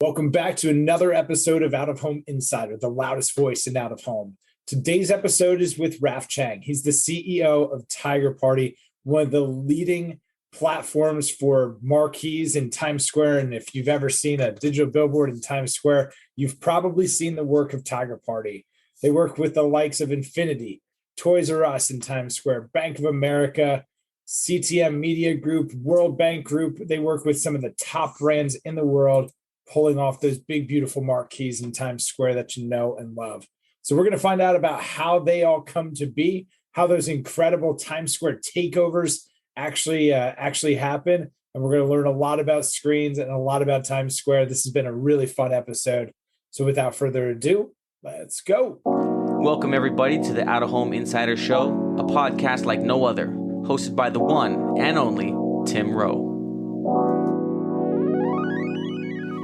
Welcome back to another episode of Out of Home Insider, the loudest voice in out of home. Today's episode is with Raf Chang. He's the CEO of Tiger Party, one of the leading platforms for marquees in Times Square. And if you've ever seen a digital billboard in Times Square, you've probably seen the work of Tiger Party. They work with the likes of Infinity, Toys R Us in Times Square, Bank of America, CTM Media Group, World Bank Group. They work with some of the top brands in the world, pulling off those big, beautiful marquees in Times Square that you know and love. So we're going to find out about how they all come to be, how those incredible Times Square takeovers actually happen. And we're going to learn a lot about screens and a lot about Times Square. This has been a really fun episode. So without further ado, let's go. Welcome, everybody, to the Out of Home Insider Show, a podcast like no other, hosted by the one and only Tim Rowe.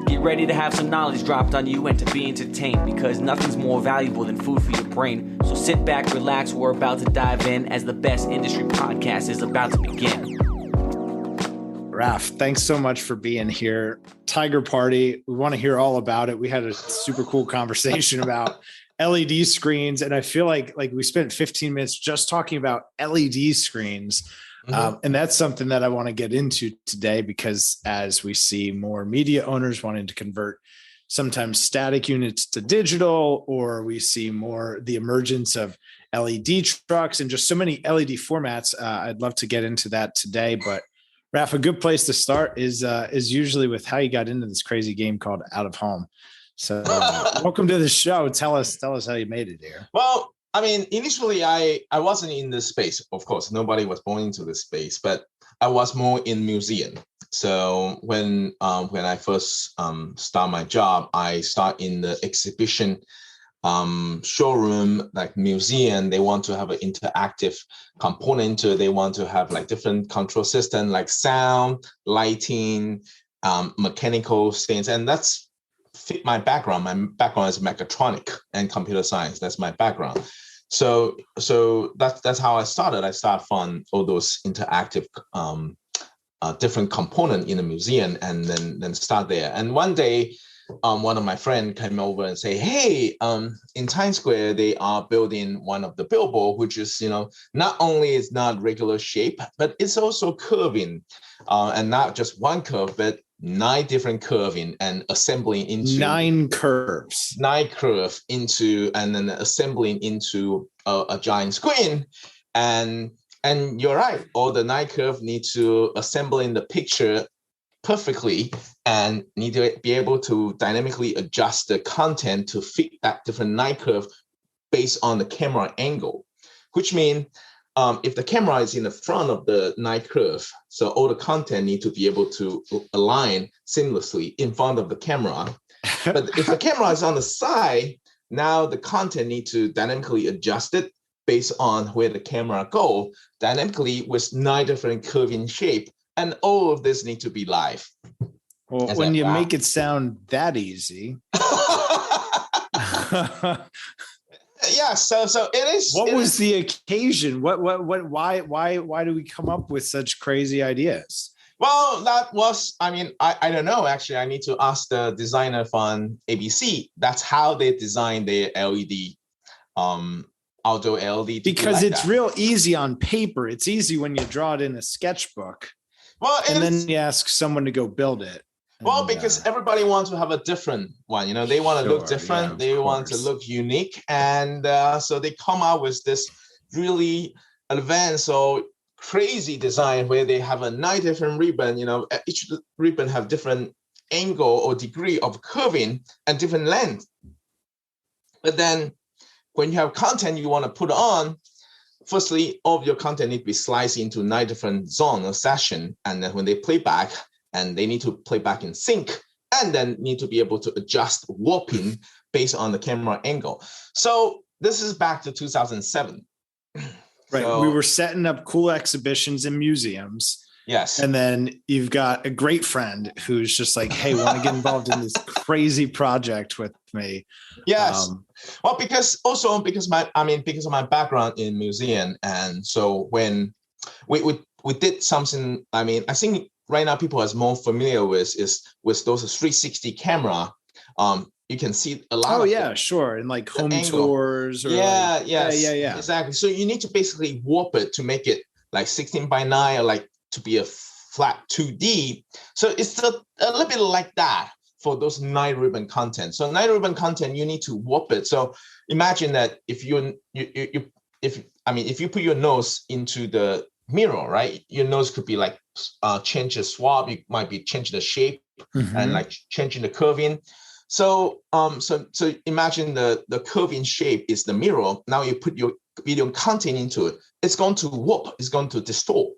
Get ready to have some knowledge dropped on you and to be entertained, because nothing's more valuable than food for your brain. So sit back, relax, we're about to dive in as the best industry podcast is about to begin. Raf, thanks so much for being here. Tiger Party, we want to hear all about it. We had a super cool conversation about LED screens, and I feel like we spent 15 minutes just talking about LED screens. And that's something that I want to get into today, because as we see more media owners wanting to convert sometimes static units to digital, or we see more the emergence of LED trucks and just so many LED formats, I'd love to get into that today. But Raf, a good place to start is usually with how you got into this crazy game called Out of Home. So welcome to the show. Tell us how you made it here. Well, I mean, initially, I wasn't in this space. Of course, nobody was born into this space, but I was more in museum. So when I first start my job, I start in the exhibition showroom, like museum. They want to have an interactive component to it. They want to have like different control system, like sound, lighting, mechanical things, and that's fit my background. My background is mechatronic and computer science. That's my background. So that's how I started. I started from all those interactive different component in the museum, and then start there. And one day, one of my friends came over and say, "Hey, in Times Square, they are building one of the billboard, which is, not only is not regular shape, but it's also curving, and not just one curve, but 9 different curving and assembling into 9 curves into, and then assembling into a giant screen. And you're right, all the 9 curve need to assemble in the picture perfectly and need to be able to dynamically adjust the content to fit that different 9 curve based on the camera angle, which means if the camera is in the front of the 9 curve, so all the content need to be able to align seamlessly in front of the camera. But if the camera is on the side, now the content need to dynamically adjust it based on where the camera go, dynamically with 9 different curving shape, and all of this need to be live. Well, when you make it sound that easy. Yeah, so it is. What was the occasion? Why do we come up with such crazy ideas? Well, that was, I don't know. Actually, I need to ask the designer from ABC. That's how they design their LED, outdoor LED. Because like it's that. Real easy on paper. It's easy when you draw it in a sketchbook. Well, and then you ask someone to go build it. Well, because everybody wants to have a different one, they want to look different. They want to look unique. And so they come out with this really advanced or crazy design where they have a 9 different ribbon, each ribbon have different angle or degree of curving and different length. But then when you have content you want to put on, firstly, all of your content need to be sliced into 9 different zone or session. And then when they play back, and they need to play back in sync, and then need to be able to adjust warping based on the camera angle. So this is back to 2007. Right. So, we were setting up cool exhibitions in museums. Yes. And then you've got a great friend who's just like, hey, want to get involved in this crazy project with me? Yes. Well, because of my background in museum. And so when we did something, I think right now people are more familiar with is with those 360 camera. You can see a lot of sure. And like home angle. Tours or yeah, exactly. So you need to basically warp it to make it like 16:9 or like to be a flat 2D. So it's a little bit like that for those night ribbon content. So night ribbon content, you need to warp it. So imagine that if you put your nose into the mirror, right? Your nose could be like change the swab. You might be changing the shape and like changing the curving. So so imagine the curving shape is the mirror. Now you put your video content into it. It's going to warp. It's going to distort.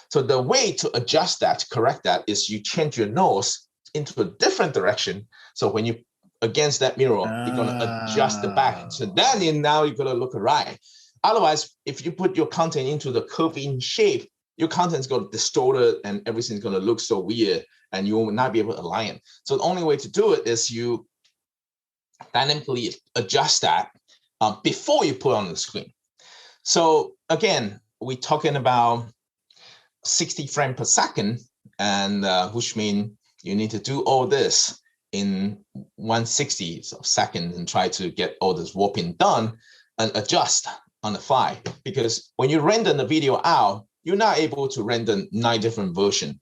So the way to adjust that, to correct that, is you change your nose into a different direction. So when you against that mirror, you're going to adjust the back. So then now you're going to look right. Otherwise, if you put your content into the curving shape, your content is going to distort it and everything's going to look so weird and you will not be able to align it. So the only way to do it is you dynamically adjust that before you put on the screen. So again, we're talking about 60 frames per second, and which means you need to do all this in 1/60 of a second and try to get all this warping done and adjust on the fly. Because when you render the video out, you're not able to render 9 different versions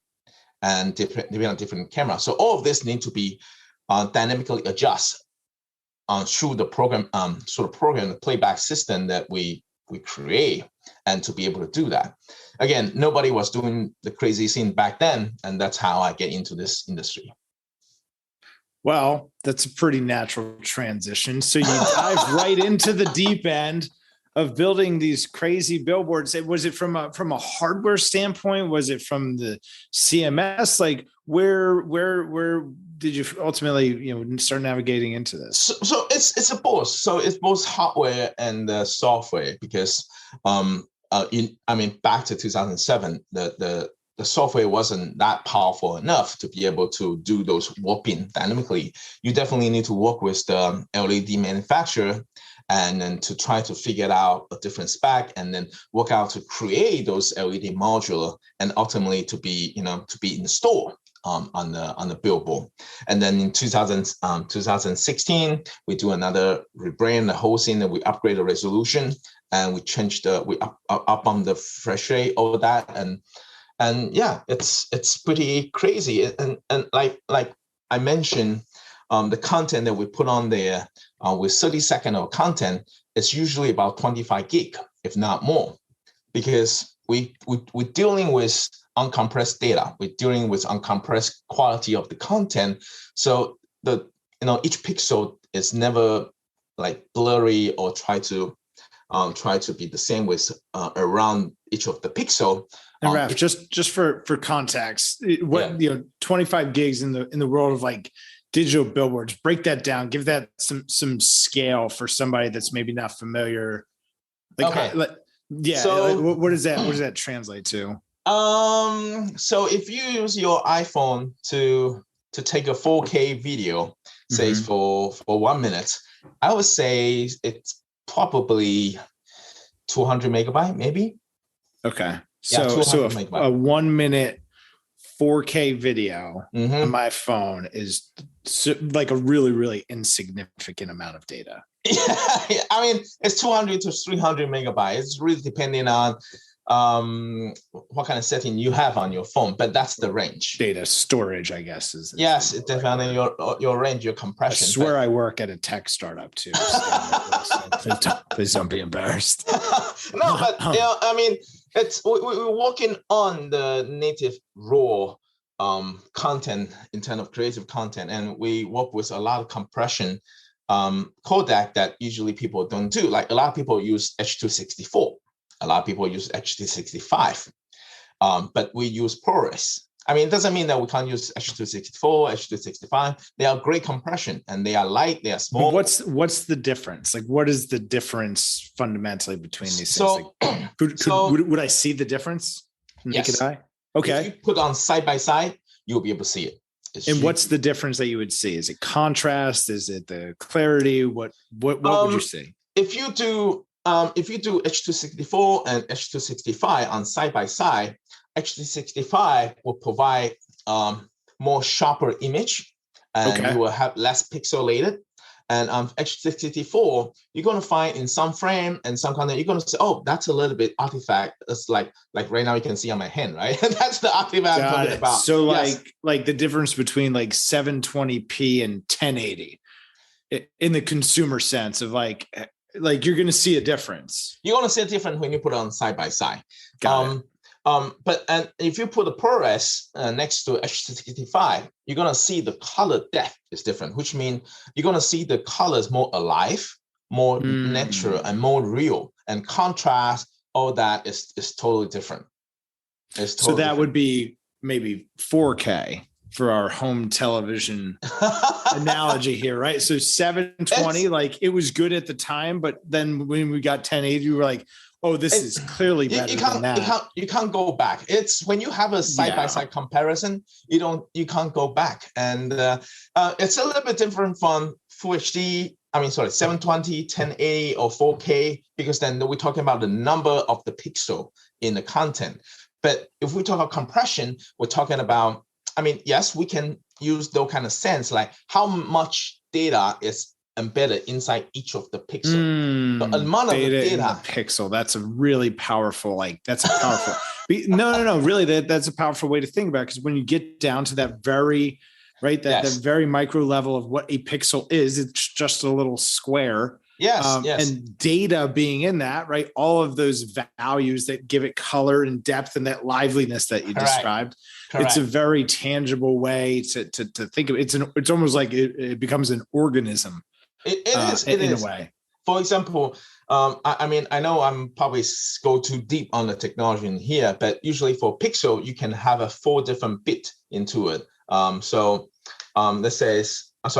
and depending on different cameras. So all of this need to be dynamically adjust through the program, the playback system that we create, and to be able to do that. Again, nobody was doing the crazy thing back then, and that's how I get into this industry. Well, that's a pretty natural transition. So you dive right into the deep end of building these crazy billboards. Was it from a hardware standpoint? Was it from the CMS? Like where did you ultimately start navigating into this? So it's a both. So it's both hardware and software, because back to 2007, the software wasn't that powerful enough to be able to do those warping dynamically. You definitely need to work with the LED manufacturer and then to try to figure out a different spec and then work out to create those LED module and ultimately to be installed on the billboard. And then in 2016, we do another rebrand the whole thing, and we upgrade the resolution and we changed we up on the fresh rate over that. And yeah, it's pretty crazy. And like I mentioned, the content that we put on there with 30 seconds of content is usually about 25 gig, if not more, because we're dealing with uncompressed data. We're dealing with uncompressed quality of the content. So each pixel is never like blurry or try to be the same with around each of the pixel. And Raf, just for context, 25 gigs in the world of like digital billboards, break that down, give that some scale for somebody that's maybe not familiar. Okay. So what does that translate to? So if you use your iPhone to take a 4K video, say for 1 minute, I would say it's probably 200 megabyte, maybe. Okay. So a 1 minute 4K video on my phone is like a really, really insignificant amount of data. Yeah, I mean, it's 200 to 300 megabytes. It's really depending on what kind of setting you have on your phone, but that's the range. Data storage, I guess, is yes, it depending on your range, your compression. I swear I work at a tech startup too. So please don't be embarrassed. No, but I mean, we're working on the native raw content in terms of creative content, and we work with a lot of compression codec that usually people don't do. Like a lot of people use H.264. A lot of people use H.265, but we use ProRes. I mean, it doesn't mean that we can't use H.264, H.265. They are great compression, and they are light, they are small. What's the difference? Like, what is the difference fundamentally between these things? Like, would I see the difference? Naked eye? Okay. If you put on side by side, you'll be able to see it. And what's the difference that you would see? Is it contrast? Is it the clarity? What would you see? If you do H.264 and H.265 on side by side, HD65 will provide more sharper image, and you will have less pixelated. And HD64, you're going to find in some frame and some content, you're going to say, oh, that's a little bit artifact. It's like right now you can see on my hand, right? That's the artifact I'm talking about. So like the difference between like 720p and 1080 in the consumer sense of like you're going to see a difference. You're going to see a difference when you put it on side by side. Got it. But if you put the ProRes next to H265, you're going to see the color depth is different, which means you're going to see the colors more alive, more natural, and more real. And contrast, all that is totally different. So that would be maybe 4K for our home television analogy here, right? So 720, like it was good at the time, but then when we got 1080, we were like, oh, this is clearly better than that. You can't go back. It's when you have a side-by-side comparison, you can't go back. And it's a little bit different from Full HD, 720, 1080, or 4K, because then we're talking about the number of the pixel in the content. But if we talk about compression, we're talking about, yes, we can use those kind of sense, like how much data is embedded inside each of the pixel. The amount of data in the pixel. That's a really powerful, no, really, that's a powerful way to think about it. Because when you get down to that very, that very micro level of what a pixel is, it's just a little square. Yes. And data being in that, right? All of those values that give it color and depth and that liveliness that you described. Correct. It's a very tangible way to think of it. It's almost like it becomes an organism. It is in a way. For example, I know I'm probably go too deep on the technology in here, but usually for pixel, you can have a 4 different bit into it. Let's say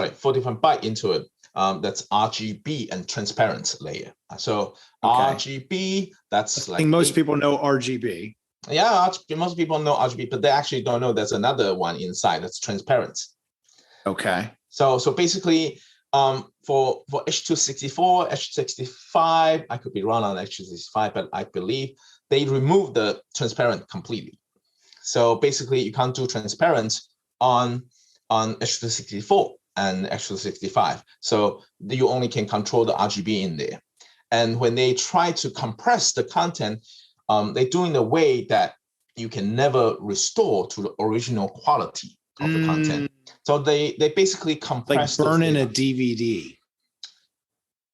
4 different byte into it. That's RGB and transparent layer. So RGB, that's like... I think most people know RGB. Yeah, most people know RGB, but they actually don't know there's another one inside that's transparent. Okay. So basically, for H264, H65, I could be wrong on H265, but I believe they removed the transparent completely. So basically, you can't do transparent on H264 and H265. So you only can control the RGB in there. And when they try to compress the content, they do in a way that you can never restore to the original quality of the content. So they basically compress, like burning a DVD.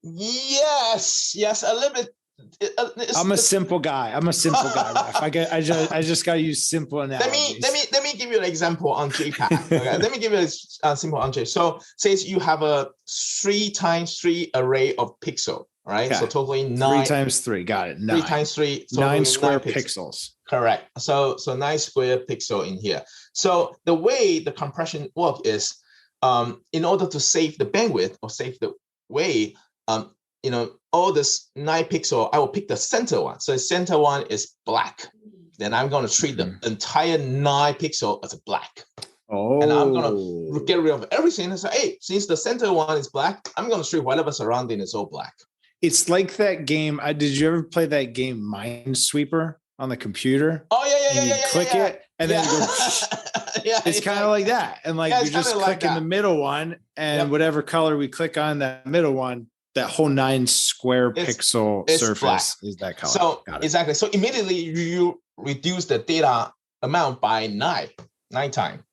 Yes, a little bit. I'm a simple guy. Raf. I just got to use simple analogies. Let me give you an example on JPEG. Okay? Let me give you a simple on JPEG. So say you have a 3x3 array of pixel, right? Okay. So totally 9. 3 times 3, got it. 9. 3 times 3. 9 square pixels. Correct. So 9 square pixel in here. So the way the compression work is, in order to save the bandwidth or save the way, all this 9 pixel, I will pick the center one. So the center one is black. Then I'm going to treat the entire 9 pixel as a black. Oh. And I'm going to get rid of everything and say, hey, since the center one is black, I'm going to treat whatever surrounding is all black. It's like that game. Did you ever play that game Minesweeper on the computer? Oh, yeah. You click it and then you go, it's kind of like that. And you just click in the middle one and whatever color we click on that middle one, that whole 9 square pixel surface black. Is that color. So exactly. So immediately you reduce the data amount by 9 times.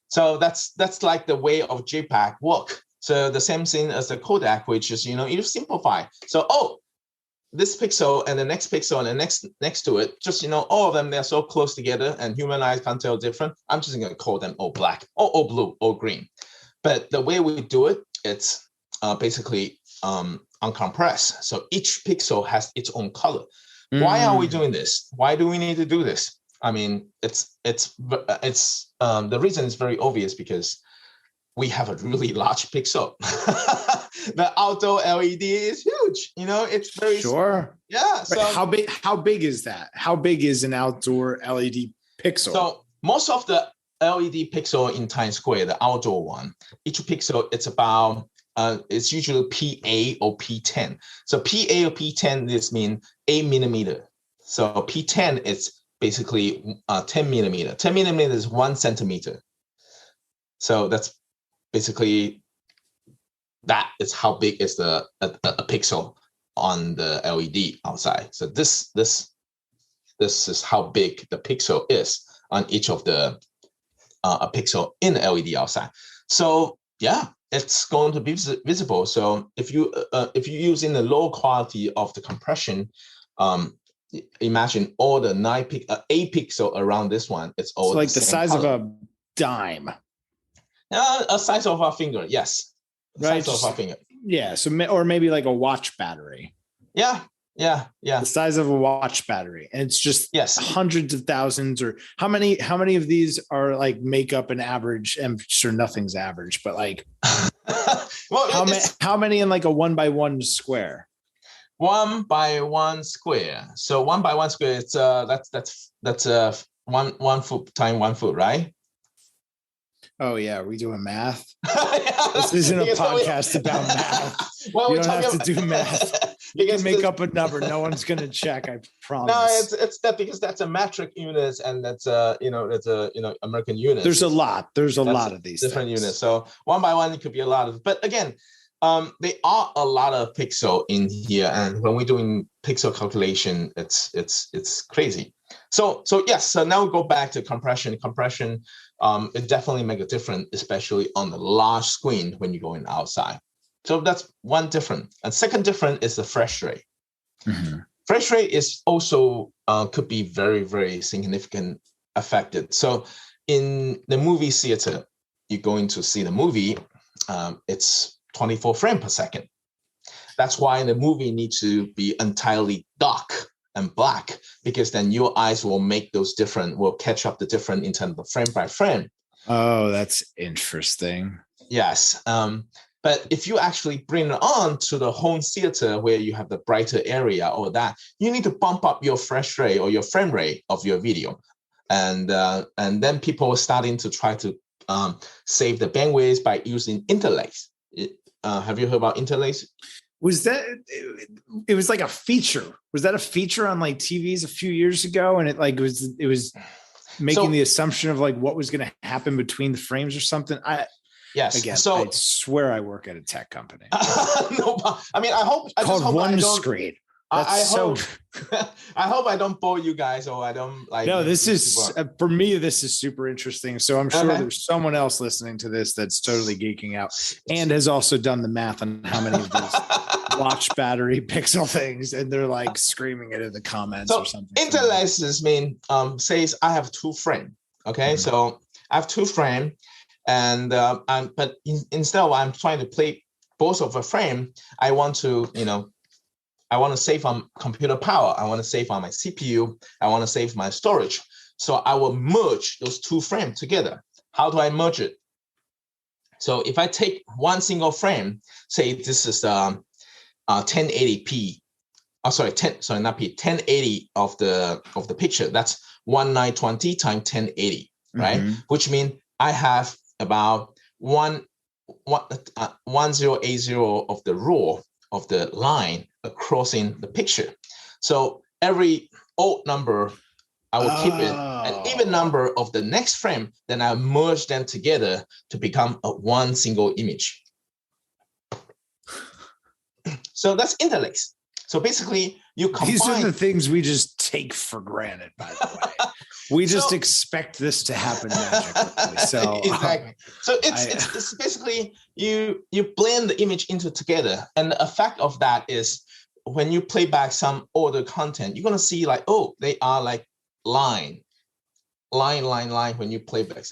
So that's like the way of JPEG work. So the same thing as the codec, which is, you simplify. So, this pixel and the next pixel and the next to it, just, all of them, they're so close together and human eyes can't tell different. I'm just going to call them all black or all blue or green. But the way we do it, it's basically uncompressed. So each pixel has its own color. Why are we doing this? Why do we need to do this? It's the reason is very obvious because we have a really large pixel. The outdoor LED is huge. It's very sure. Yeah. So how big is that? How big is an outdoor LED pixel? So most of the LED pixel in Times Square, the outdoor one, each pixel it's about it's usually PA or P10. So PA or P10 this means 8 millimeter. So P10 is basically 10 millimeter. 10 millimeter is 1 centimeter. So that's basically, that is how big is a pixel on the LED outside. So this is how big the pixel is on each of the a pixel in the LED outside. So yeah, it's going to be visible. So if you using the low quality of the compression, imagine all the 8 pixel around this one. It's all like the size color. Of a dime. A size of our finger, yes. Right. Size of our finger. Yeah. So or maybe like a watch battery. Yeah. The size of a watch battery, and it's just hundreds of thousands. Or how many of these are like makeup and average? I'm sure nothing's average, but like, well, how many in like a 1 by 1 square? 1 by 1 square. So 1 by 1 square. It's that's 1 foot times 1 foot, right? Oh yeah, are we doing math? This isn't a podcast about math. Well, you don't have to do math. You can make up a number. No one's going to check. I promise. No, it's that because that's a metric unit, and that's American units. There's a lot. There's a lot of these different units. So 1 by 1, it could be a lot of. But again, there are a lot of pixel in here, and when we're doing pixel calculation, it's crazy. So yes. So now we go back to compression. Compression, it definitely make a difference, especially on the large screen when you're going outside. So that's one difference. And second difference is the fresh rate. Mm-hmm. Fresh rate is also could be very, very significant affected. So in the movie theater, you're going to see the movie, it's 24 frames per second. That's why the movie needs to be entirely dark and black, because then your eyes will catch up the difference in terms of frame by frame. Oh, that's interesting. Yes. But if you actually bring it on to the home theater where you have the brighter area or that, you need to bump up your fresh rate or your frame rate of your video. And then people are starting to try to save the bandwidth by using interlace. Have you heard about interlace? It was like a feature. Was that a feature on like TVs a few years ago? And it was making the assumption of like what was going to happen between the frames or something. Yes. Again, I swear I work at a tech company. No, I mean, I hope called One Screen. I hope I don't bore you guys, or I don't like. No, this is for me. This is super interesting. So I'm sure there's someone else listening to this that's totally geeking out and has also done the math on how many of these watch battery pixel things, and they're like screaming it in the comments or something. Interlaces mean says I have 2 frames. Okay, so I have 2 frames. And but instead of I'm trying to play both of a frame, I want to save on computer power. I want to save on my CPU. I want to save my storage. So I will merge those 2 frames together. How do I merge it? So if I take one single frame, say this is 1080p. 1080 of the picture. That's 1920 times 1080, right? Which means I have about 1080 of the raw of the line crossing the picture. So every odd number, I will keep it an even number of the next frame. Then I merge them together to become one single image. So that's interlace. So basically, you combine. These are the things we just take for granted, by the way. We just expect this to happen magically. So exactly. So it's basically you blend the image into together, and the effect of that is when you play back some older content, you're gonna see like, oh, they are like line when you play back.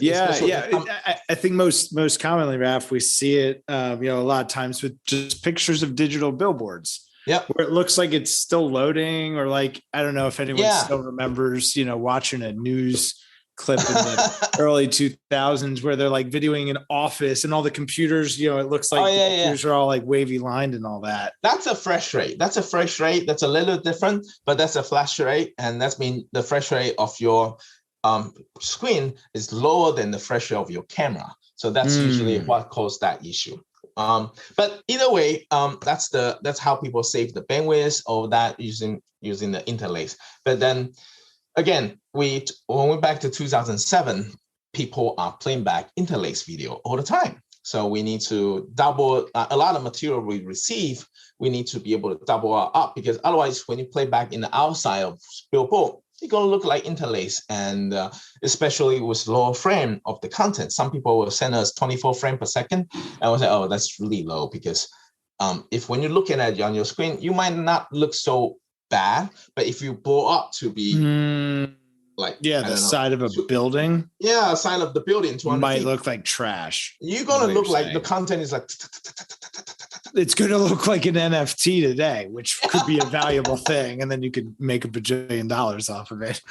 I think most commonly, Raf, we see it a lot of times with just pictures of digital billboards. Yeah, where it looks like it's still loading, or like, I don't know if anyone still remembers, watching a news clip in the early 2000s where they're like videoing an office and all the computers, it looks like the computers are all like wavy lined and all that. That's a fresh rate. That's a little different, but that's a flash rate. And that's mean the fresh rate of your screen is lower than the fresh rate of your camera. So that's usually what caused that issue. But either way, that's how people save the bandwidth or that using the interlace. But then again, when we're back to 2007, people are playing back interlace video all the time. So we need to double a lot of material we receive. We need to be able to double up, because otherwise, when you play back in the outside of billboard, it's going to look like interlace, and especially with lower frame of the content. Some people will send us 24 frames per second, and we'll say, oh, that's really low, because if when you're looking at it on your screen, you might not look so bad, but if you blow up to be like the side of a building, side of the building, might look like trash. You're gonna look like the content is like. It's going to look like an NFT today, which could be a valuable thing, and then you could make $1 bajillion off of it.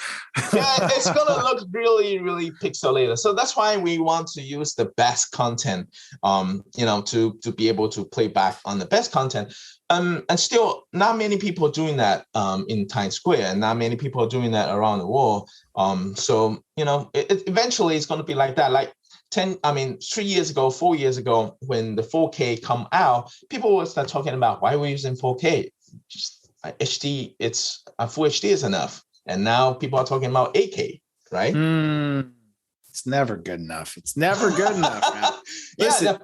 Yeah, it's going to look really, really pixelated. So that's why we want to use the best content, to be able to play back on the best content. And still, not many people are doing that in Times Square, and not many people are doing that around the world. So eventually it's going to be like that. Like 3 years ago, 4 years ago, when the 4K come out, people will start talking about why we're using 4K. Just HD, it's full HD is enough. And now people are talking about 8K, right? It's never good enough. It's never good enough. Man. Listen,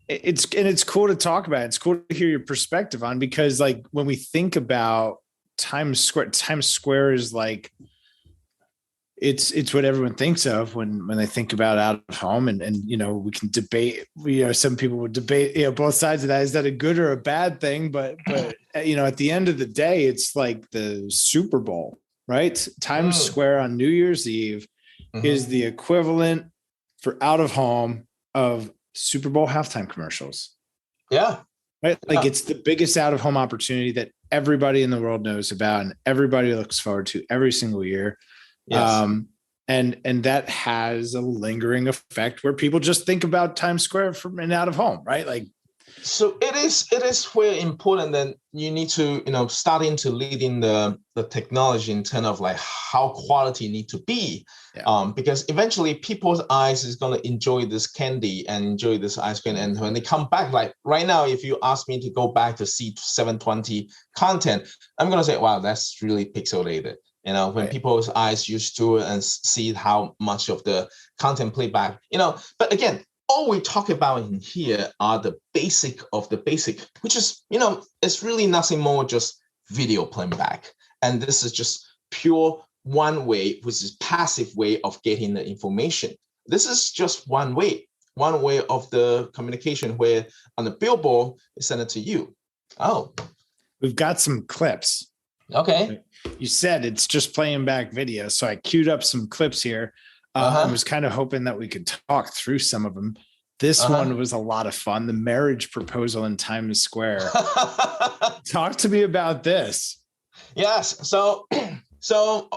it's cool to talk about. It's cool to hear your perspective on, because like when we think about Times Square is like, it's what everyone thinks of when they think about out of home, and we can debate, some people would debate, both sides of that. Is that a good or a bad thing? But at the end of the day, it's like the Super Bowl, right? Times Square on New Year's Eve is the equivalent for out of home of Super Bowl halftime commercials. Yeah. Right. Like it's the biggest out of home opportunity that everybody in the world knows about and everybody looks forward to every single year. Yes. And that has a lingering effect where people just think about Times Square from and out of home, right? Like, so it is where important that you need to, starting to lead in the technology in terms of like how quality need to be. Yeah. Because eventually people's eyes is going to enjoy this candy and enjoy this ice cream. And when they come back, like right now, if you ask me to go back to see 720 content, I'm going to say, wow, that's really pixelated. When right. People's eyes used to and see how much of the content playback, but again, all we talk about in here are the basic of the basic, which is, it's really nothing more just video playing back. And this is just pure one way, which is passive way of getting the information. This is just one way of the communication where on the billboard, they send it to you. Oh, we've got some clips. Okay. You said it's just playing back video. So I queued up some clips here. I was kind of hoping that we could talk through some of them. This one was a lot of fun. The marriage proposal in Times Square. Talk to me about this. Yes. So,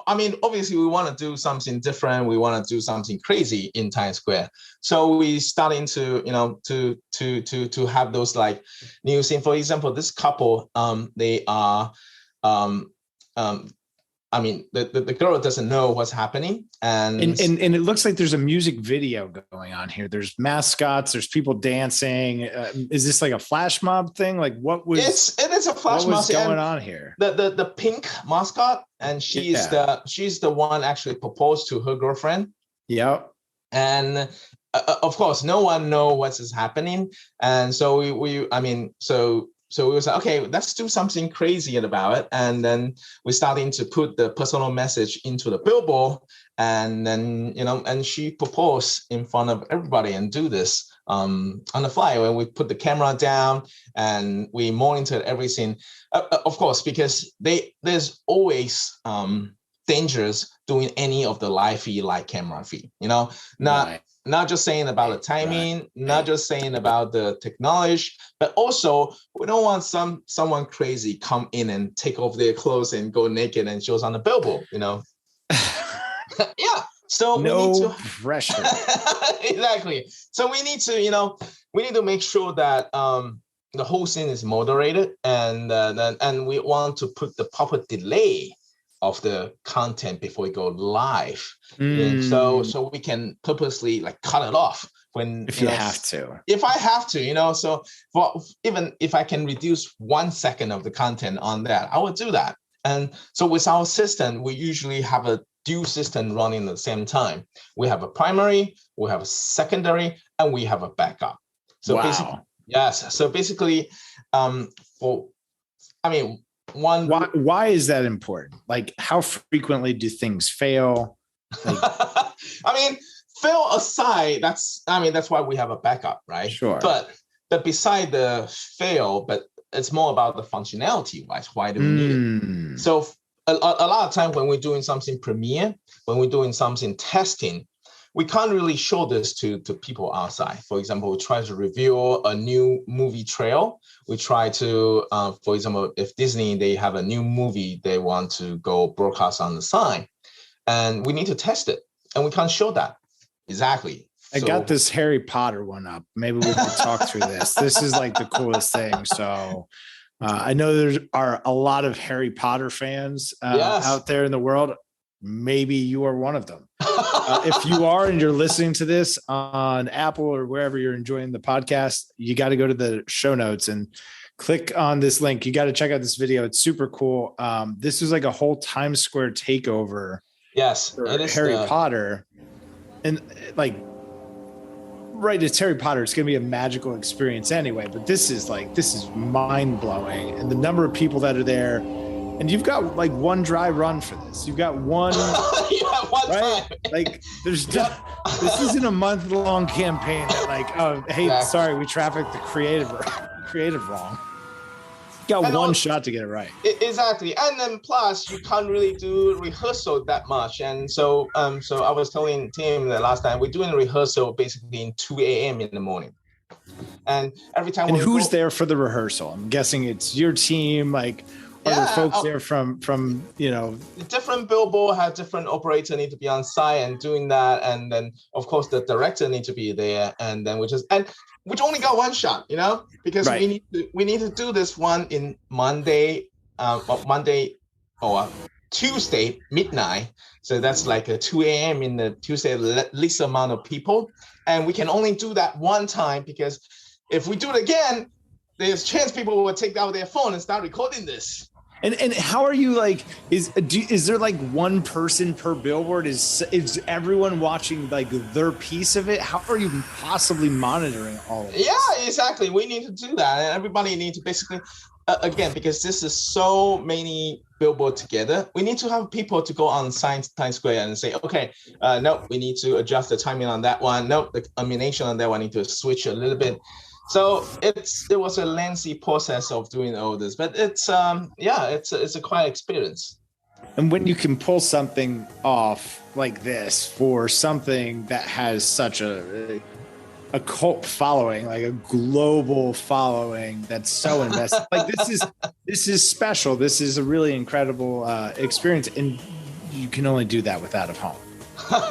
obviously we want to do something different. We want to do something crazy in Times Square. So we starting to, to have those like new things. For example, this couple, they are, the girl doesn't know what's happening, and it looks like there's a music video going on here. There's mascots, there's people dancing. Is this like a flash mob thing? Like it is a flash mob. What's going on here? The pink mascot, and she's the one actually proposed to her girlfriend. Yep. And of course, no one knows what's happening, and so So we was like, okay, let's do something crazy about it. And then we're starting to put the personal message into the billboard. And then, and she proposed in front of everybody and do this on the fly. When we put the camera down and we monitored everything, of course, because there's always dangers doing any of the live feed, like camera feed, Not just saying about the timing, not just saying about the technology, but also we don't want someone crazy come in and take off their clothes and go naked and shows on the billboard, Yeah. So no we need to pressure. Exactly. So we need to make sure that the whole thing is moderated, and we want to put the proper delay of the content before we go live. So we can purposely like cut it off when if you have to. If I have to, so even if I can reduce 1 second of the content on that, I would do that. And so with our system, we usually have a dual system running at the same time. We have a primary, we have a secondary, and we have a backup. So basically, yes. So basically, why is that important? Like, how frequently do things fail? Like, fail aside, that's why we have a backup, right? Sure. But beside the fail, but it's more about the functionality wise. Why do we need it? So a lot of time when we're doing something premiere, when we're doing something testing, we can't really show this to people outside. For example, we try to reveal a new movie trail. We try to, for example, if Disney, they have a new movie they want to go broadcast on the sign, and we need to test it, and we can't show that. Exactly. I got this Harry Potter one up. Maybe we can talk through this. This is like the coolest thing. So I know there are a lot of Harry Potter fans out there in the world. Maybe you are one of them. If you are and you're listening to this on Apple or wherever you're enjoying the podcast, you got to go to the show notes and click on this link. You got to check out this video. It's super cool. This is like a whole Times Square takeover. Yes, for Harry Potter. And like, right, it's Harry Potter. It's going to be a magical experience anyway. But this is mind blowing. And the number of people that are there, and you've got like one dry run for this. You've got one, one right? time. Like this isn't a month-long campaign that like, oh, hey, sorry, we trafficked the creative wrong. Got one shot to get it right. Exactly. And then plus you can't really do rehearsal that much. And so I was telling Tim the last time, we're doing rehearsal basically in 2 a.m. in the morning. And every time. And who's there for the rehearsal? I'm guessing it's your team. Like, are there folks there from different billboard have different operator need to be on site and doing that. And then of course the director need to be there. And then we only got one shot, because we need to do this one in Monday or Tuesday midnight. So that's like a 2 a.m. in the Tuesday, least amount of people. And we can only do that one time, because if we do it again, there's a chance people will take out their phone and start recording this. And how are you like? Is there like one person per billboard? Is everyone watching like their piece of it? How are you possibly monitoring all of it? Yeah, exactly. We need to do that, and everybody needs to basically, again, because this is so many billboard together. We need to have people to go on Times Square and say, okay, no, we need to adjust the timing on that one. No, the illumination on that one need to switch a little bit. So it was a lengthy process of doing all this, but it's a quiet experience. And when you can pull something off like this for something that has such a cult following, like a global following that's so invested, like this is special. This is a really incredible experience, and you can only do that with out of home.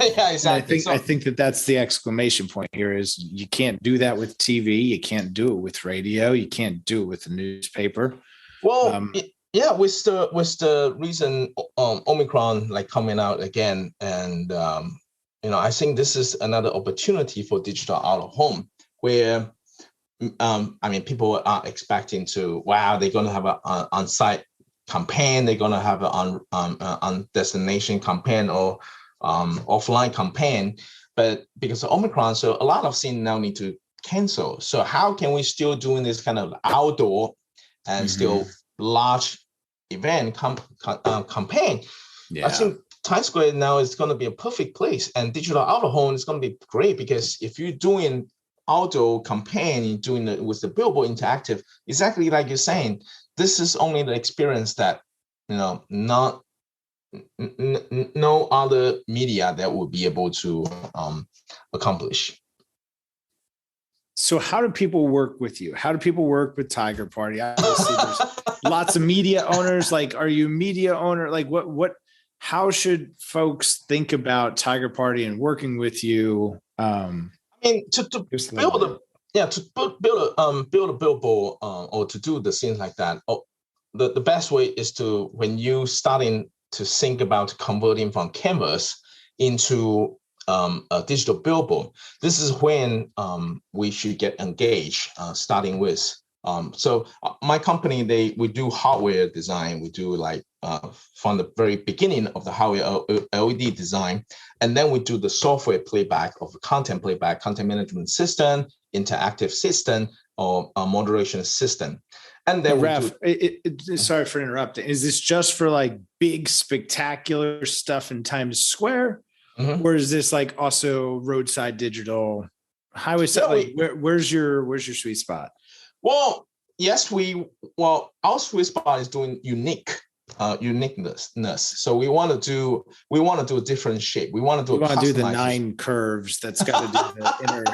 Yeah, exactly. I think that's the exclamation point here is you can't do that with TV. You can't do it with radio. You can't do it with the newspaper. Well, with the recent Omicron like coming out again, and I think this is another opportunity for digital out of home, where people are expecting to, they're going to have an on-site campaign, they're going to have an on destination campaign or offline campaign, but because of Omicron, so a lot of things now need to cancel. So how can we still doing this kind of outdoor and still large event campaign? Yeah. I think Times Square now is going to be a perfect place, and digital out of home is going to be great, because if you're doing outdoor campaign, doing it with the billboard interactive, exactly like you're saying, this is only the experience that not no other media that would be able to accomplish. So how do people work with you? How do people work with Tiger Party? Obviously, there's lots of media owners. Like, are you a media owner? Like, how should folks think about Tiger Party and working with you? To build a billboard or to do the things like that. The best way is to, when you starting to think about converting from canvas into a digital billboard, this is when we should get engaged, starting with So my company, we do hardware design. We do like from the very beginning of the hardware LED design, and then we do the software playback of content playback, content management system, interactive system, or a moderation system. And then sorry for interrupting. Is this just for like big spectacular stuff in Times Square, or is this like also roadside digital, highway stuff? Like where's your sweet spot? Well, yes, our sweet spot is doing uniqueness. So we want to do a different shape. We want to do the 9 curves. That's got to do the inner.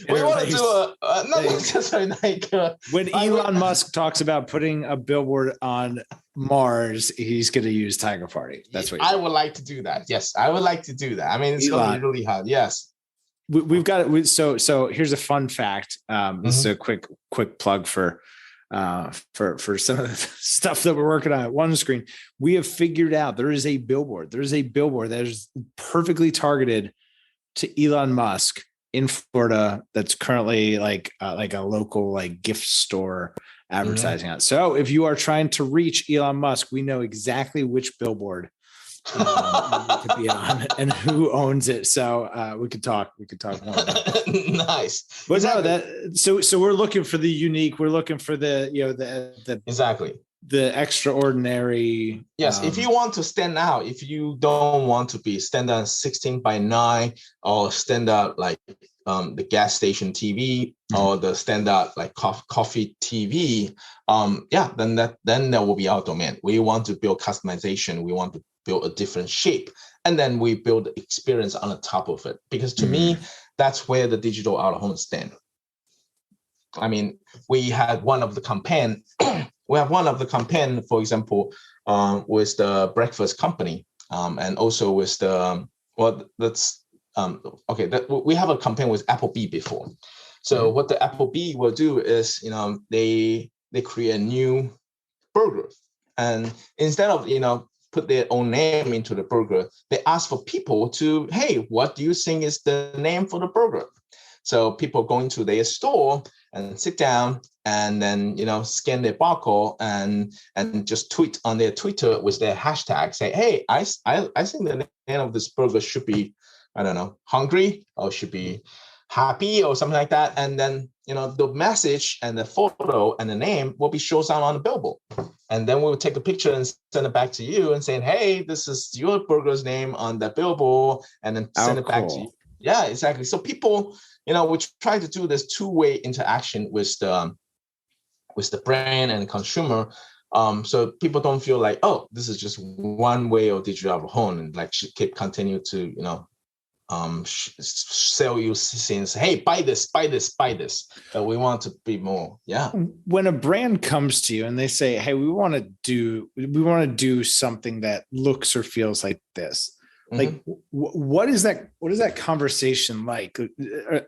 We want to do not necessarily 9 curve. When Elon Musk talks about putting a billboard on Mars, he's going to use Tiger Party. That's what I would like to do that. Yes, I would like to do that. I mean, it's going to be really hard. Yes. We've got it. So here's a fun fact. This is a quick plug for some of the stuff that we're working on at One Screen. We have figured out there is a billboard. There's a billboard that is perfectly targeted to Elon Musk in Florida. That's currently like a local like gift store advertising it. So if you are trying to reach Elon Musk, we know exactly which billboard to be on and who owns it. So we could talk more about that. Nice. But exactly. So we're looking for the unique, we're looking for the exactly the extraordinary. Yes. If you want to stand out, if you don't want to be standard 16:9 or standard like the gas station TV or the standard like coffee TV, then that will be our domain. We want to build customization. We want to build a different shape, and then we build the experience on the top of it. Because to me, that's where the digital out of home stand. I mean, we had one of the campaign. We have one of the campaign, for example, with the breakfast company, and also with the we have a campaign with Applebee before. So what the Applebee will do is, they create a new burger, and instead of put their own name into the burger, they ask for people to, hey, what do you think is the name for the burger? So people go into their store and sit down and then, scan their barcode and just tweet on their Twitter with their hashtag, say, hey, I think the name of this burger should be, I don't know, hungry, or should be happy, or something like that. And then, the message and the photo and the name will be shown on the billboard. And then we'll take a picture and send it back to you and saying, hey, this is your burger's name on the billboard, and then send it back to you. Yeah, exactly. So people, we try to do this two-way interaction with the brand and consumer. So people don't feel like, oh, this is just one way of digital out of home, and like should keep continue to, sell you things. Hey, buy this. But we want to be more. Yeah. When a brand comes to you and they say, hey, we want to do something that looks or feels like this. Like, what is that conversation like? Are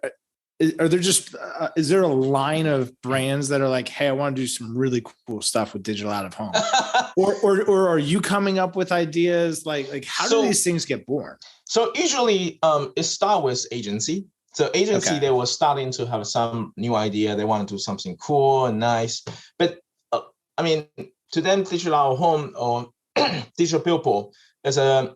there just is there a line of brands that are like, hey, I want to do some really cool stuff with digital out of home, or are you coming up with ideas? Like how do these things get born? So usually it starts with agency. So agency, They were starting to have some new idea. They want to do something cool and nice, but I mean, to them, digital out of home or digital billboard is a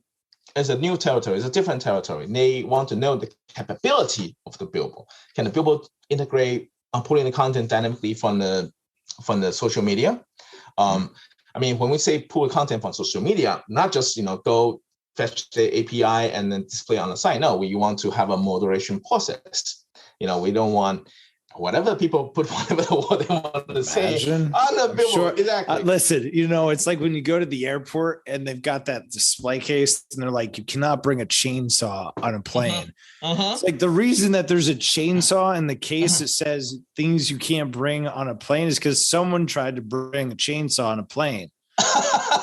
new territory. It's a different territory. They want to know the capability of the billboard. Can the billboard integrate putting the content dynamically from the social media? I mean, when we say pull content from social media, not just go fetch the API and then display on the site. No, we want to have a moderation process. We don't want whatever people put whatever they want to say on the billboard. Sure. Exactly. Listen, it's like when you go to the airport and they've got that display case and they're like, you cannot bring a chainsaw on a plane. It's like the reason that there's a chainsaw in the case that says things you can't bring on a plane is because someone tried to bring a chainsaw on a plane.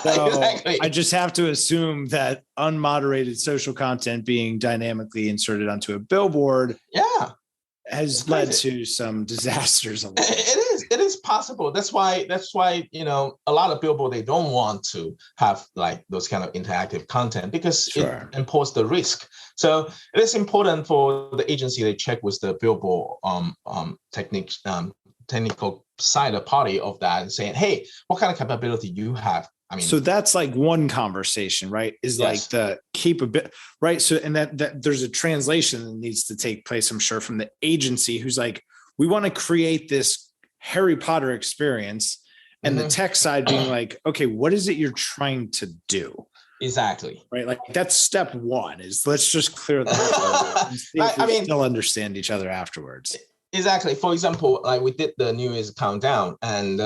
So exactly. I just have to assume that unmoderated social content being dynamically inserted onto a billboard has led to some disasters. It is possible. That's why a lot of billboard, they don't want to have like those kind of interactive content because it imposes the risk. So it is important for the agency, they check with the billboard techniques technical side of party of that and saying, hey, what kind of capability you have? I mean, so that's like one conversation, right? Is like the capability, right? So, and that there's a translation that needs to take place, I'm sure, from the agency who's like, we want to create this Harry Potter experience, and the tech side being like, okay, what is it you're trying to do? Exactly. Right. Like that's step one, is let's just clear that and see if we still understand each other afterwards. Exactly. For example, like we did the New Year's countdown, and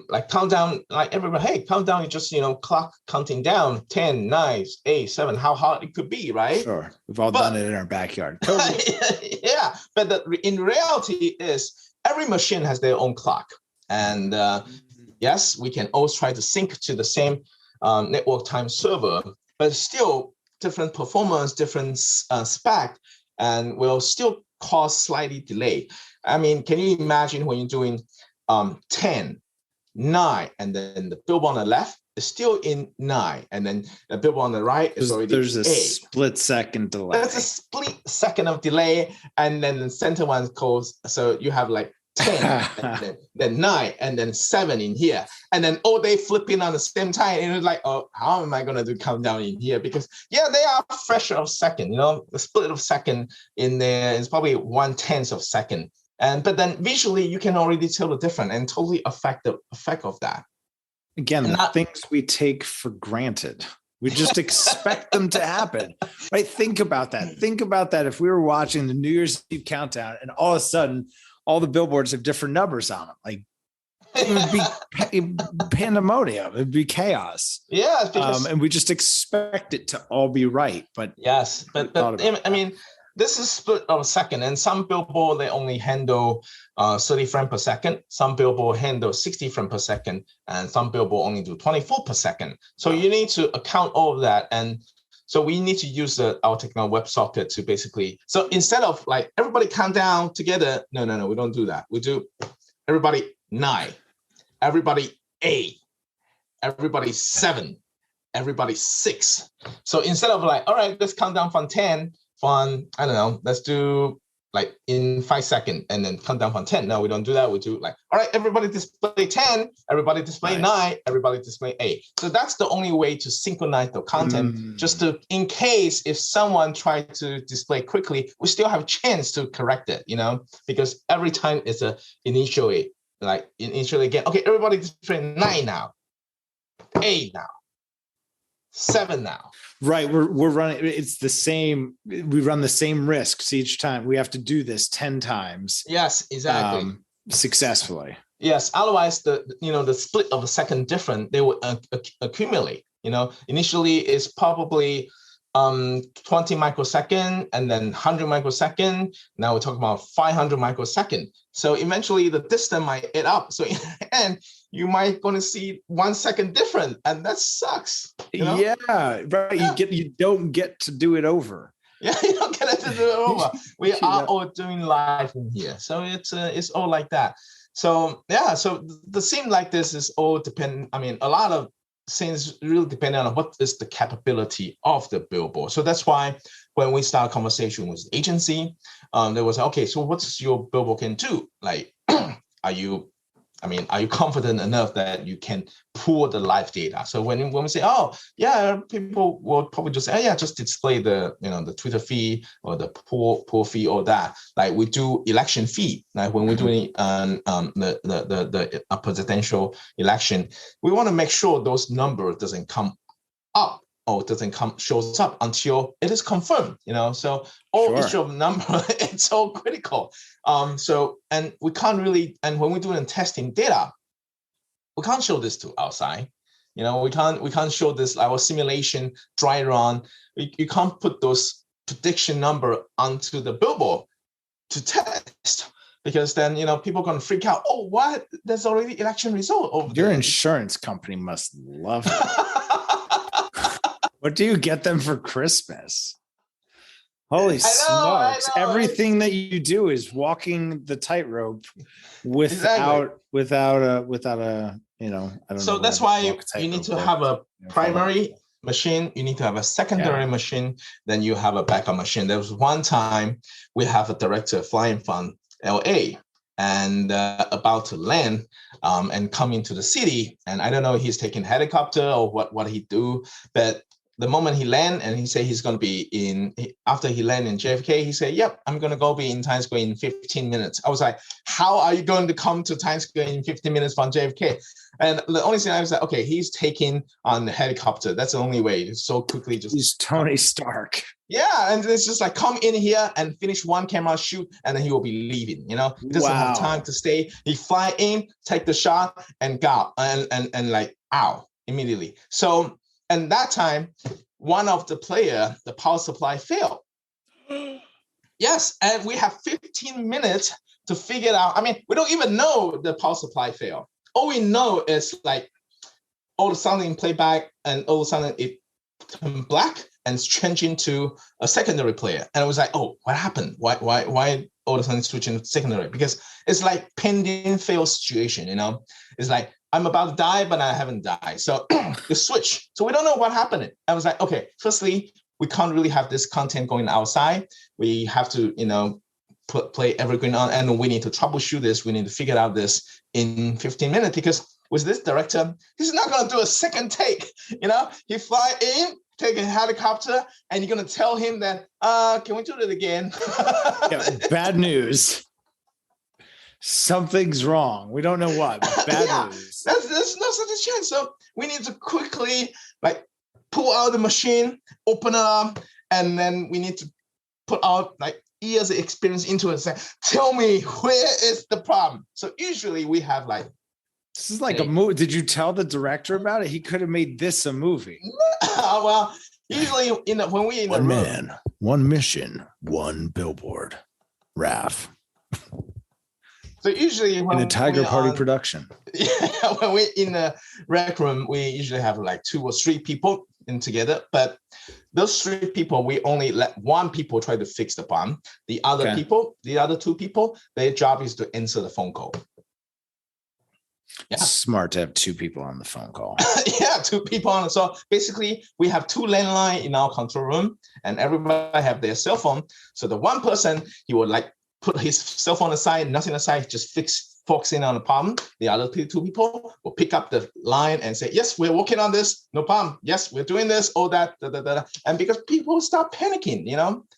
like countdown, like everybody, hey, countdown is just, clock counting down 10, 9, 8, 7, how hard it could be, right? Sure. We've all done it in our backyard. Yeah. But in reality is every machine has their own clock. And yes, we can always try to sync to the same network time server, but still different performance, different spec, and will still cause slightly delay. I mean, can you imagine when you're doing 10, 9, and then the billboard on the left is still in 9, and then the billboard on the right is already there's a 8. split second delay. That's a split second of delay, and then the center one goes, so you have like 10, and then 9, and then 7 in here, and then all they flipping on the same time, and it's like, oh, how am I going to do countdown in here? Because they are a fraction of second, the split of second in there is probably 1/10 of second, but then visually you can already tell the difference and totally affect the effect of that. Again, things we take for granted. We just expect them to happen, right? Think about that. Think about that. If we were watching the New Year's Eve countdown and all of a sudden all the billboards have different numbers on them, like it would be pandemonium. It'd be chaos. Yeah. And we just expect it to all be right. But yes, but I mean, this is split of a second, and some billboard, they only handle 30 frames per second. Some billboard handle 60 frames per second, and some billboard only do 24 per second. So you need to account all of that. And so we need to use our technical WebSocket to basically, so instead of like everybody count down together, no, we don't do that. We do everybody 9, everybody 8, everybody 7, everybody 6. So instead of like, all right, let's count down from 10, I don't know, let's do like in 5 seconds and then count down from 10. No, we don't do that. We do like, all right, everybody display 10, everybody display 9, everybody display 8. So that's the only way to synchronize the content, just to, in case if someone tried to display quickly, we still have a chance to correct it, because every time it's initially again, okay, everybody display 9 now, 8 now, 7 now. Right. We're running. It's the same. We run the same risks each time. We have to do this 10 times. Yes, exactly. Successfully. Yes. Otherwise, the split of a second different, they will accumulate. Initially it's probably 20 microsecond and then 100 microsecond. Now we're talking about 500 microsecond. So eventually the distance might add up. So in the end, you might going to see 1 second different, and that sucks. Yeah, right. You don't get to do it over. Yeah, you don't get to do it over. We are all doing live in here, so it's all like that. So yeah, so the scene like this is all dependent. I mean, a lot of things really depend on what is the capability of the billboard. So that's why when we start a conversation with the agency, there was, okay, so what's your billboard can do? Like, are you confident enough that you can pull the live data? So when we say, oh yeah, people will probably just say, oh yeah, just display the the Twitter feed or the poll feed or that. Like we do election feed. Like when we're doing the presidential election, we want to make sure those numbers doesn't come up or shows up until it is confirmed. So each of number, it's so critical. And we can't really, and when we're doing testing data, we can't show this to outside. We can't show this, our simulation dry run. You can't put those prediction number onto the billboard to test, because then people are going to freak out. Oh, what? There's already election result over there. Your insurance company must love it. What do you get them for Christmas? Holy smokes. Everything that you do is walking the tightrope without a, I don't know. So that's why you need to have a primary machine. You need to have a secondary machine. Then you have a backup machine. There was one time we have a director flying from LA, and about to land and come into the city. And I don't know if he's taking helicopter or what he do, but the moment he land and he say he's going to be after he land in JFK, he said, yep, I'm going to go be in Times Square in 15 minutes. I was like, how are you going to come to Times Square in 15 minutes from JFK? And the only thing I was like, okay, he's taking on the helicopter. That's the only way. So quickly just. He's Tony Stark. Yeah, and it's just like come in here and finish one camera shoot, and then he will be leaving. He doesn't have time to stay. He fly in, take the shot, and go and like ow immediately. So. And that time, one of the player, the power supply failed. Yes, and we have 15 minutes to figure it out. I mean, we don't even know the power supply failed. All we know is like all of a sudden playback, and all of a sudden it turned black and it's changing to a secondary player. And I was like, oh, what happened? Why all of a sudden switching to secondary? Because it's like pending fail situation. It's like I'm about to die, but I haven't died. So the switch. So we don't know what happened. I was like, okay, firstly, we can't really have this content going outside. We have to, play evergreen on, and we need to troubleshoot this. We need to figure out this in 15 minutes, because with this director, he's not going to do a second take. He fly in, take a helicopter, and you're going to tell him that, can we do it again? Yeah, bad news. Something's wrong. We don't know what. Bad news. There's no such a chance. So we need to quickly like pull out the machine, open it up, and then we need to put out like years of experience into it and say, tell me, where is the problem? So usually we have like, this is like a movie. Did you tell the director about it? He could have made this a movie. Well, usually when we in one man, one mission, one billboard. Raf. So usually when in a Tiger Party production. Yeah, when we're in the rec room, we usually have like 2 or 3 people in together. But those 3 people, we only let one people try to fix the bomb. The other people, the other 2 people, their job is to answer the phone call. Yeah. It's smart to have 2 people on the phone call. Yeah, 2 people on. So basically, we have 2 landlines in our control room, and everybody have their cell phone. So the one person, he would like put his cell phone aside, nothing aside, just focusing on the problem. The other 2 people will pick up the line and say, yes, we're working on this. No problem. Yes, we're doing this, all that, And because people start panicking,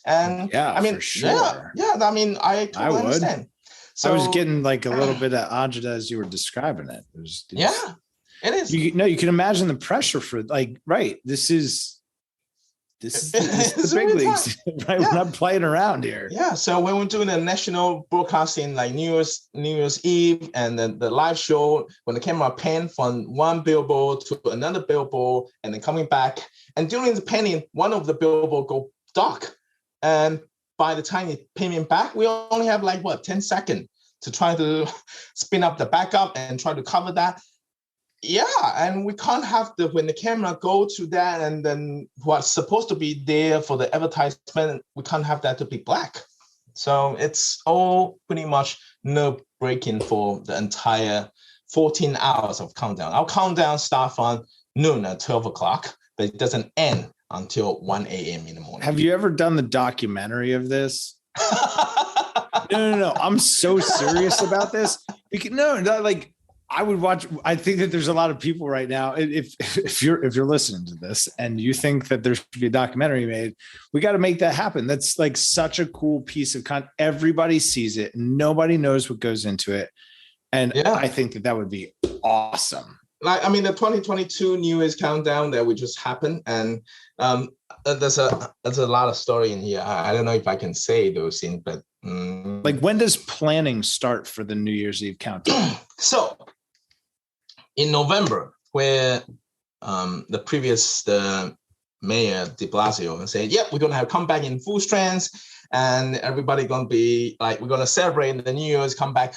and yeah, I mean, for sure. Yeah. I mean, I totally understand. So I was getting like a little bit of agita as you were describing it. Yeah, it is. You can imagine the pressure for like, right. This is the big leagues, right? Yeah. We're not playing around here. Yeah. So when we're doing a national broadcasting like New Year's Eve, and then the live show, when the camera pan from one billboard to another billboard, and then coming back, and during the panning, one of the billboard go dark, and by the time it panning back, we only have like 10 seconds to try to spin up the backup and try to cover that. Yeah, and we can't have when the camera go to that, and then what's supposed to be there for the advertisement, we can't have that to be black. So it's all pretty much no breaking for the entire 14 hours of countdown. Our countdown starts on noon at 12 o'clock, but it doesn't end until 1 a.m. in the morning. Have you ever done the documentary of this? No. I'm so serious about this. Like I would watch. I think that there's a lot of people right now. If you're listening to this and you think that there should be a documentary made, we got to make that happen. That's like such a cool piece of content. Everybody sees it. Nobody knows what goes into it, and yeah. I think that would be awesome. Like, I mean, the 2022 New Year's countdown that we just happened, and there's a lot of story in here. I don't know if I can say those things, but like, when does planning start for the New Year's Eve countdown? So in November, where the mayor de Blasio said, "Yep, we're gonna have come back in full strength, and everybody gonna be like, we're gonna celebrate the New Year's, come back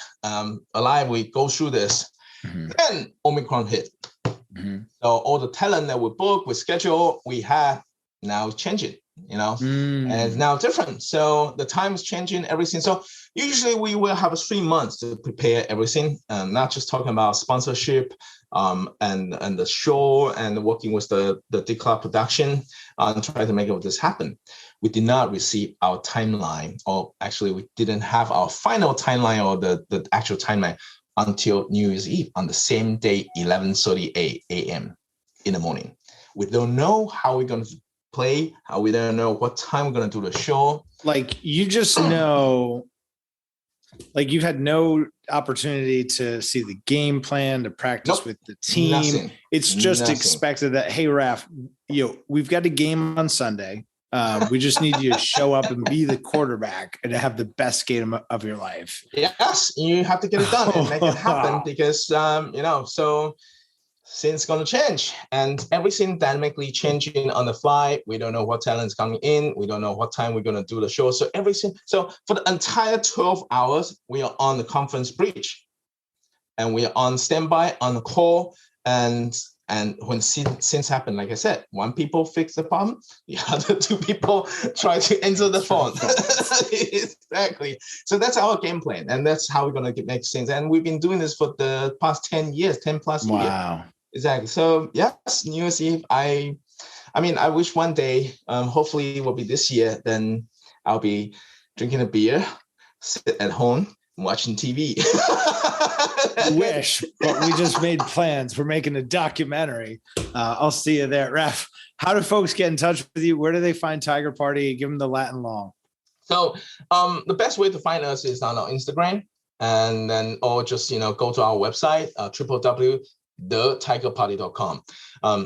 alive. We go through this." Mm-hmm. Then Omicron hit. Mm-hmm. So all the talent that we booked, we schedule, we have now changed it. and it's now different. So the time is changing, everything. So usually we will have 3 months to prepare everything, not just talking about sponsorship and the show and working with the declare production and try to make all this happen. We did not receive our timeline, or actually we didn't have our final timeline or the actual timeline until New Year's Eve on the same day, 11:30 a.m. in the morning. We don't know how we're going to play, how we don't know what time we're going to do the show. Like, you just know, like, you've had no opportunity to see the game plan, to practice with the team. Nothing. It's just expected that, hey, Raf, we've got a game on Sunday. We just need you to show up and be the quarterback and have the best game of your life. Yes, you have to get it done and make it happen because, so things going to change and everything dynamically changing on the fly. We don't know what talent is coming in. We don't know what time we're going to do the show. So everything. So for the entire 12 hours, we are on the conference bridge and we are on standby, on the call. And when things happen, like I said, one people fix the problem, the other two people try to answer the phone. Exactly. So that's our game plan. And that's how we're going to make things. And we've been doing this for the past 10 plus years. Wow. Exactly. So yes, New Year's Eve, I wish one day, hopefully it will be this year, then I'll be drinking a beer, sit at home, watching TV. Wish, but we just made plans. We're making a documentary. I'll see you there. Raf, how do folks get in touch with you? Where do they find Tiger Party? Give them the Latin long. So the best way to find us is on our Instagram, and then or just go to our website, www.thetigerparty.com.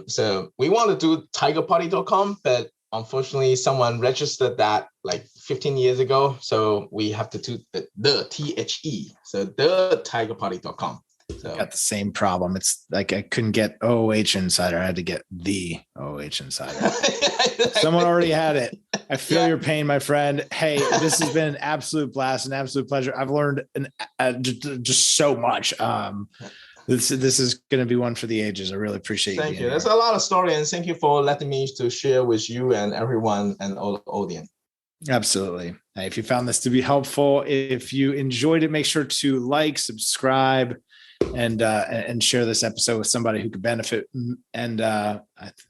So we want to do tigerparty.com, but unfortunately, someone registered that like 15 years ago. So we have to do the THE. So thetigerparty.com. So got the same problem. It's like I couldn't get OOH Insider. I had to get the OOH Insider. Someone already had it. I feel your pain, my friend. Hey, this has been an absolute blast, an absolute pleasure. I've learned just so much. This is going to be one for the ages. I really appreciate you. Thank you. There's a lot of story, and thank you for letting me to share with you and everyone and all the audience. Absolutely. If you found this to be helpful, if you enjoyed it, make sure to like, subscribe, and share this episode with somebody who could benefit. And I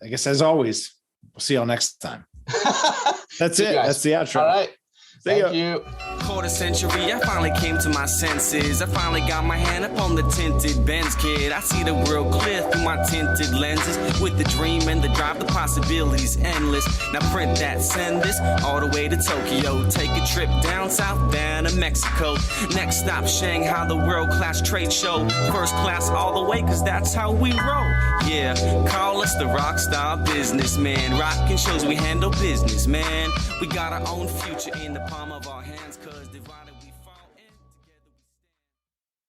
guess, as always, we'll see y'all next time. That's it. That's the outro. All right. Thank you. Quarter century, I finally came to my senses. I finally got my hand up on the tinted Benz, kid. I see the world clear through my tinted lenses. With the dream and the drive, the possibilities endless. Now print that, send this all the way to Tokyo. Take a trip down south, down to Mexico. Next stop, Shanghai, the world-class trade show. First class all the way, cause that's how we roll. Yeah, call us the rock star businessman. Rockin' shows, we handle business, man. We got our own future in the palm of our hands, cause divided